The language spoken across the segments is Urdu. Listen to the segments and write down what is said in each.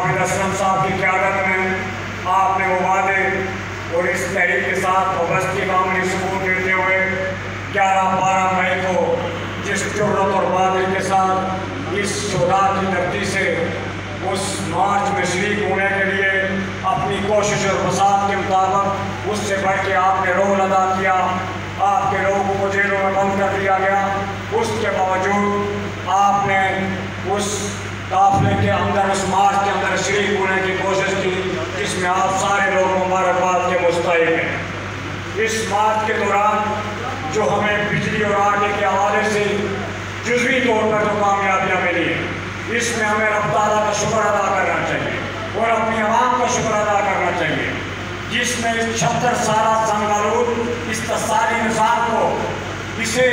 عابد اسلم صاحب کی قیادت میں آپ نے وہ وعدے اور اس تحریک کے ساتھ وابستگی کا عملی ثبوت دیتے ہوئے 11-12 مئی کو جس جرأت اور بہادری کے ساتھ اس شہداء کی دھرتی سے اس مارچ میں شریک ہونے کے لیے اپنی کوشش اور وسعت کے مطابق اس سے بڑھ کے آپ نے رول ادا کیا. آپ کے لوگوں کو جیلوں میں بند کر دیا گیا. اس کے باوجود آپ نے اس قافلے کے اندر اس مارچ کے اندر شریک ہونے کی کوشش کی جس میں آپ سارے لوگ مبارکباد کے مستحق ہیں. اس مارچ کے دوران جو ہمیں بجلی اور آٹے کے حوالے سے جزوی طور پر جو کامیابیاں ملی ہیں اس میں ہمیں رب تعالیٰ کا شکر ادا کرنا چاہیے اور اپنی عوام کا شکر ادا کرنا چاہیے جس میں 76 سالہ سنگالود اس تصالی نظام کو اسے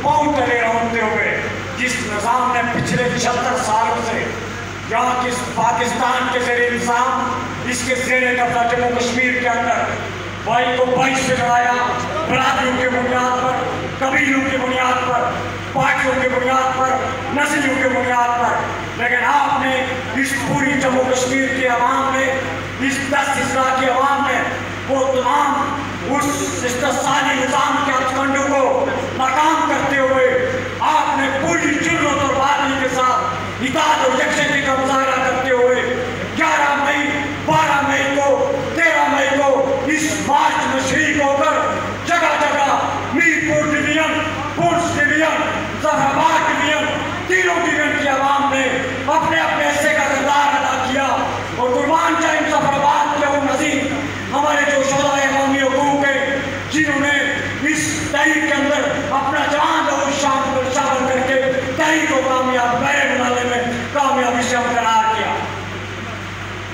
پاؤں تلے رونتے ہوئے جس نظام نے پچھلے 76 سالوں سے یہاں کس پاکستان کے زیر نظام اس کے زیر قبضہ جموں کشمیر کے اندر بھائی کو بھائی سے لڑایا برادریوں کے بنیاد پر قبیلوں کی بنیاد پر پارٹیوں کی بنیاد پر نسلوں کی بنیاد پر لیکن آپ نے اس پوری جموں کشمیر کے عوام نے اس 10 اضلاع کے عوام نے وہ تمام اس استحصالی نظام کے ہتھکنڈوں کو ناکام کرتے ہوئے آپ نے پوری جرأت اور بہادری کے ساتھ اتحاد اور یکجہتی کا مظاہرہ کرتے ہوئے 11 مئی 12 مئی کو 13 مئی کو اس مارچ میں شریک ہو کر جگہ جگہ میرپور ڈویژن پونچھ ڈویژن ظفر آباد ڈویژن تینوں ڈویژن کی عوام نے اپنے اپنے حصے کا کردار ادا کیا اور قربان جائیں ظفر آباد کے وہ نظیم ہمارے جو شہداء عوامی حقوق ہیں جنہوں نے اس تحریک کے اندر اپنا جان اور شامل کر کے تحریک کو کامیاب بنانے میں کامیابی سے برقرار کیا.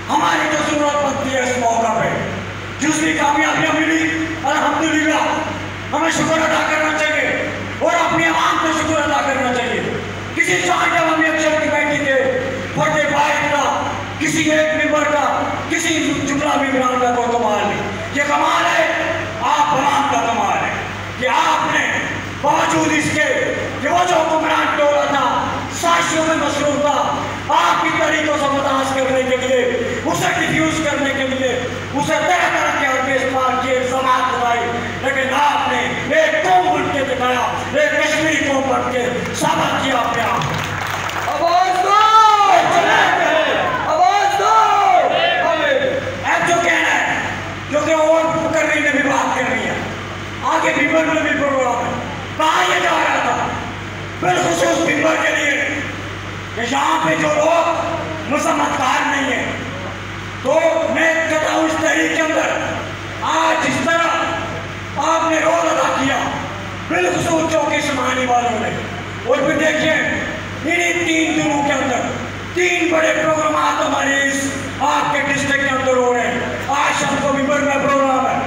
ہماری جو ضرورت بنتی ہے اس موقع پہ جزوی کامیابیاں ملی الحمدللہ ہمیں شکر ادا کرنا چاہیے اور اپنی عوام کو شکر ادا کرنا چاہیے. کسی چاہتے عوامی اکثر کی بیٹھی کے فرد واحد کا کسی ایک ممبر کا کسی جملہ ممبران کا کوئی کمال نہیں. یہ کمال ہے آپ عوام کا کمال ہے کہ آپ نے باوجود اس کے کہ وہ جو حکمران ٹولہ تھا سازشوں میں مصروف تھا آپ کی طریقوں سے متاثر کرنے کے لیے اسے ڈیفیوز کرنے کے لیے اسے طرح طرح کے حربے استعمال کیے الزامات لگائے لیکن آپ نے ایک قوم بن کے دکھایا ایک کشمیری قوم بن کے ثابت کیا اپنے آپ. آواز دو آواز دو اب جو کہنا ہے جو کہ اور کر رہی نے بھی بات کر رہی ہے آگے بھیمر میں بھی پروگرام ہے کہاں یہ جا رہا تھا بالخصوص بھیمر کے لیے کہ یہاں پہ جو لوگ مذمت کار نہیں ہیں تو میں کہتا ہوں اس تحریک کے اندر آج اس طرح آپ نے رول ادا کیا بالخصوص چوکی سمانی والوں نے اور پھر دیکھیں انہی 3 دنوں کے اندر 3 بڑے پروگرامات ہمارے اس آپ کے ڈسٹرکٹ کے اندر ہو رہے ہیں. آج شام کو بھیمر میں پروگرام ہے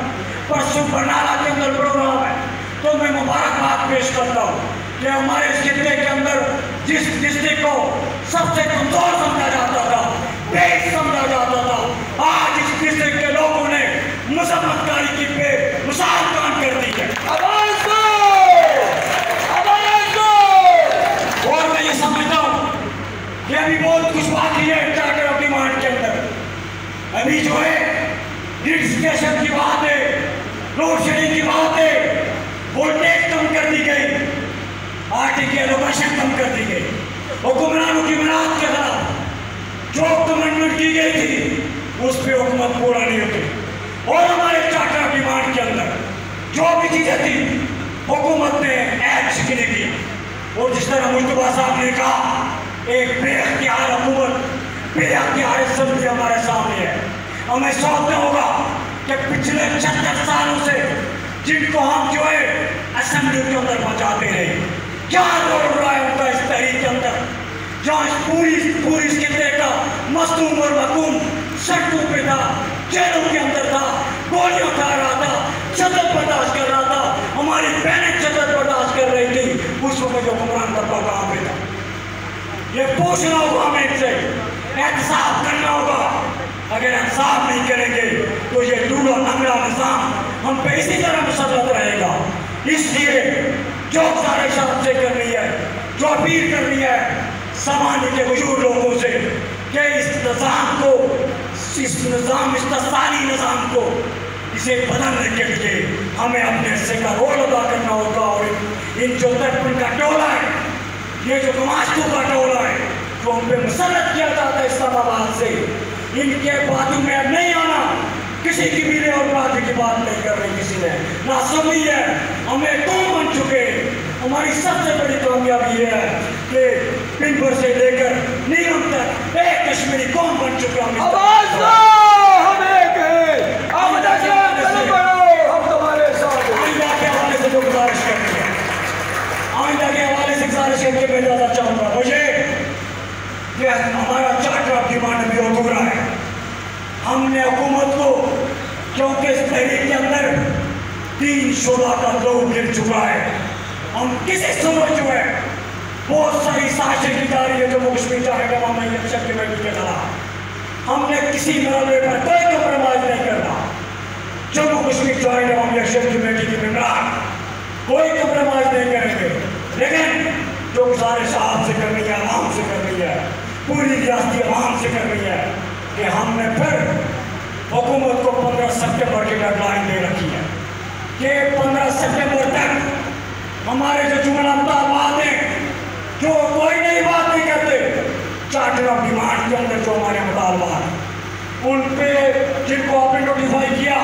پرسوں برنالہ کے اندر پروگرام ہے تو میں مبارکباد پیش کرتا ہوں کہ ہمارے اس خطے کے اندر جس ڈسٹرکٹ کو سب سے کمزور سمجھا جاتا تھا بیش سمجھا جاتا تھا آج اس ڈسٹرکٹ کے لوگوں نے مذمت کاری کی پہ مثال قائم کر دی ہے. آواز دو آواز دو. اور میں یہ سمجھتا ہوں کہ ابھی بہت کچھ باقی ہے چارٹر آف ڈیمانڈ کے اندر. ابھی جو ہے گرڈ اسٹیشن کی بات ہے لوڈ شیڈنگ کی بات ہے وولٹیج کم کر دی گئی آرٹی کی ایلوکیشن کم کر دی گئی حکمرانوں کی مناعت کے خلاف جو کمنڈمنٹ کی گئی تھی اس پہ حکومت پورا نہیں ہوتی اور ہمارے چارٹر آف ڈیمانڈ کے اندر جو بھی چیزیں تھیں حکومت نے ایپ شکلی کی اور جس طرح مجتبہ صاحب نے کہا ایک بے اختیار حکومت بے اختیار اسمبلی ہمارے سامنے ہے. ہمیں سوچنا ہوگا کہ پچھلے 76 سالوں سے جن کو ہم جو ہے اسمبلی کے اندر پہنچاتے رہے کیا رول رہا ہے ان کا اس تحریک کے اندر جہاں پوری اس خطے کا مصدوم اور محکوم سڑکوں پہ تھا جیلوں کے اندر تھا گولیاں کھا رہا تھا شدت برداشت کر رہا تھا ہماری بہنیں شدت برداشت کر رہی تھی اس وقت جو حکمران طبقہ کہاں پہ تھا. یہ پوچھنا ہوگا ہمیں ان سے احتساب کرنا ہوگا. اگر انصاف نہیں کریں گے تو یہ ڈولا ننگا نظام ہم پہ اسی طرح مسلط رہے گا. اس لیے جو گزارش آپ سے کرنی ہے جو اپیل کرنی ہے سماج کے بزرگ لوگوں سے کہ اس نظام کو، اس نظام استحصالی نظام کو اسے بدلنے کے لیے ہمیں اپنے حصے کا رول ادا کرنا ہوگا. اور ان جو ترپن کا ٹولہ ہے، یہ جو گماشتوں کا ٹولہ ہے جو ہم پہ مسلط کیا جاتا ہے اسلام آباد سے، ان کے باتوں میں اب نہیں آنا. کسی کی بھی اور برادری کی بات نہیں کر رہی کسی نے، نہ سمجھی ہے. ہمیں قوم بن چکے. ہماری سب سے بڑی کامیابی یہ ہے کہ پنبر سے لے کر نیلم تک ایک کشمیری قوم بن چکے. آواز دو، ہم ایک ہیں. ہم تمہارے ساتھ. آئندہ کے حوالے سے جو گزارش کرنی ہے، آئندہ کے حوالے سے گزارش کر کے میں زیادہ چاہوں گا مجھے کہ ہمارا چارٹر آف ڈیمانڈ بھی ادھورا ہے. ہم نے حکومت کو، کیونکہ اس تحریک کے اندر 3 شعبہ کا لوگ گر چکا ہے، ہم کسی سمجھ جو ہے بہت ساری سازشیں کی جا رہی ہے جموں کشمیر چاہے گا ہمیں الیکشن کمیٹی کے خلاف. ہم نے کسی مرحلے پر کوئی کمپرومائز نہیں کرنا. جموں کشمیر چاہے گا ہم الیکشن کمیٹی کے ممبران کوئی کمپرومائز نہیں کریں گے. لیکن جو گزارش آپ سے کرنی ہے، عوام سے کرنی ہے، پوری ریاستی عوام سے کرنی ہے کہ ہم نے پھر حکومت کو 15 سپٹمبر کی ڈیڈ لائن دے رکھی ہے کہ 15 سپٹمبر تک ہمارے جو جملہ مطالبات ہیں، جو کوئی نئی بات نہیں کرتے، چارٹر آف ڈیمانڈ کے اندر جو ہمارے مطالبات، ان پہ جن کو آپ نے نوٹیفائی کیا،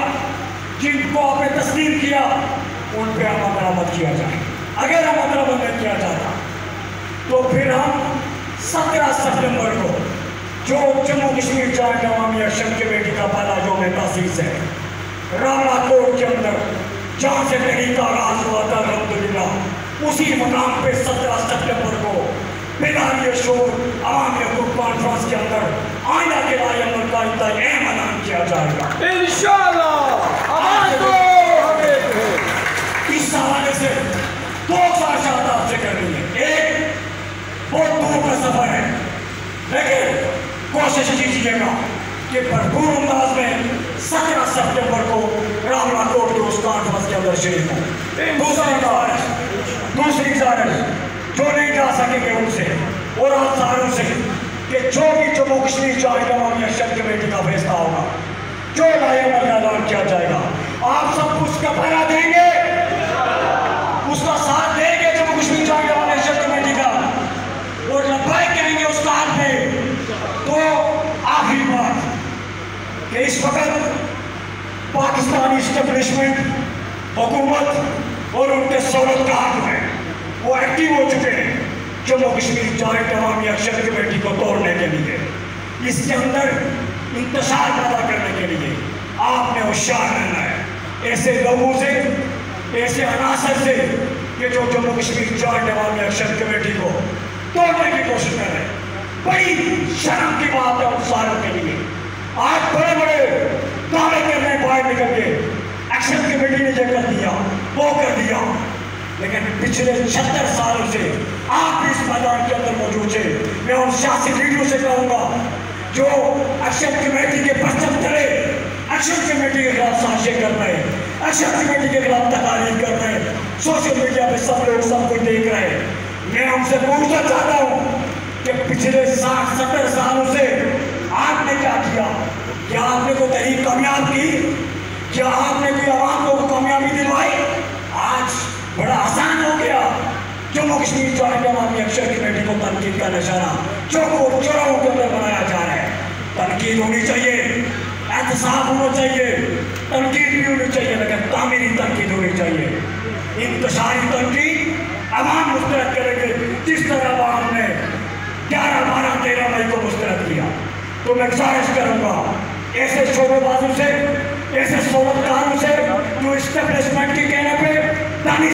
جن کو آپ نے تسلیم کیا، ان پہ ہم عمل درآمد کیا جائے. اگر ہم عمل درآمد نہیں کیا جاتا تو پھر ہم 17 سپٹمبر کو جو جموں کشمیر جوائنٹ عوامی ایکشن کمیٹی کا پہلا یوم تاسیس ہے، راولا کوٹ کے اندر جہاں سے تحریک کا آغاز ہوا تھا الحمدللہ، اسی مقام پہ 17 سپٹمبر کو بیداری شور عوامی حقوق کانفرنس کے اندر آئندہ کے رائے عمل کا اہم اعلان کیا جائے گا انشاءاللہ. آواز دو، ہم ایک ہیں. اس حوالے سے 2 خواہشات آپ سے کرنی ہے. ایک بہت دور کا سفر ہے، لیکن کوشش کیجیے گا کہ بھرپور انداز میں 17 سپٹمبر کو راولا کوٹ کے اس کانفرنس کے اندر شریک ہوں. دوسری گزارش جو نہیں جا سکیں گے ان سے اور افسروں سے کہ جو بھی جموں کشمیر جوائنٹ عوامی ایکشن کمیٹی کا فیصلہ ہوگا، جو رائے عمل کا اعلان کیا جائے گا، آپ سب اس کا پہرا دیں گے، اس کا ساتھ دیں گے جموں کشمیر جوائنٹ عوامی ایکشن کمیٹی کا، اور لبیک کہیں گے اس کار پہ. تو آخری بات کہ اس وقت پاکستانی اسٹیبلشمنٹ، حکومت اور ان کے سہولتکار جو ہیں وہ ایکٹیو ہو چکے ہیں جموں کشمیر جوائنٹ عوامی ایکشن کمیٹی کو توڑنے کے لیے. اس کے اندر انتشار پیدا کرنے کے لیے آپ نے ہوشیار رہنا ہے ایسے لوگوں سے، ایسے عناصر سے کہ جو جموں کشمیر جوائنٹ عوامی ایکشن کمیٹی کو توڑنے کی کوشش کر رہے ہیں. بڑی شرم کی بات ہے ان ساروں کے لیے. آج بڑے بڑے دعوے کر رہے ہیں باہر نکل کے، ایکشن کمیٹی نے یہ کر دیا، وہ کر دیا، لیکن پچھلے 76 سالوں سے آپ بھی اس میدان کے اندر موجود تھے. میں ان سیاسی لیڈروں سے کہوں گا جو ایکشن کمیٹی کے پرچم تلے ایکشن کمیٹی کے خلاف سازشیں کر رہے ہیں، ایکشن کمیٹی کے خلاف تقاریر کر رہے ہیں، سوشل میڈیا پہ سب لوگ سب کچھ دیکھ رہے ہیں. میں ہم سے پوچھنا چاہتا ہوں کہ پچھلے 60-70 سالوں سے آپ نے کیا کیا؟ کیا آپ نے کوئی تحریک کامیاب کی؟ کیا آپ نے کوئی عوام کو کامیابی دلوائی؟ آج بڑا آسان ہو گیا جموں کشمیر جوائنٹ عوامی ایکشن کمیٹی کو تنقید کا نشانہ چوراہوں کے اندر بنایا جا رہا ہے. تنقید ہونی چاہیے، احتساب ہونا چاہیے، تنقید بھی ہونی چاہیے، لیکن تعمیری تنقید ہونی چاہیے. انتشاری تنقید عوام مسترد کریں گے جس طرح عوام نے 11، 12، 13 مئی کو مسترد کیا. تو میں گزارش کروں گا ایسے شعبے بازوں سے، ایسے صورتکاروں سے جو اسٹیبلشمنٹ کے کہنے پہ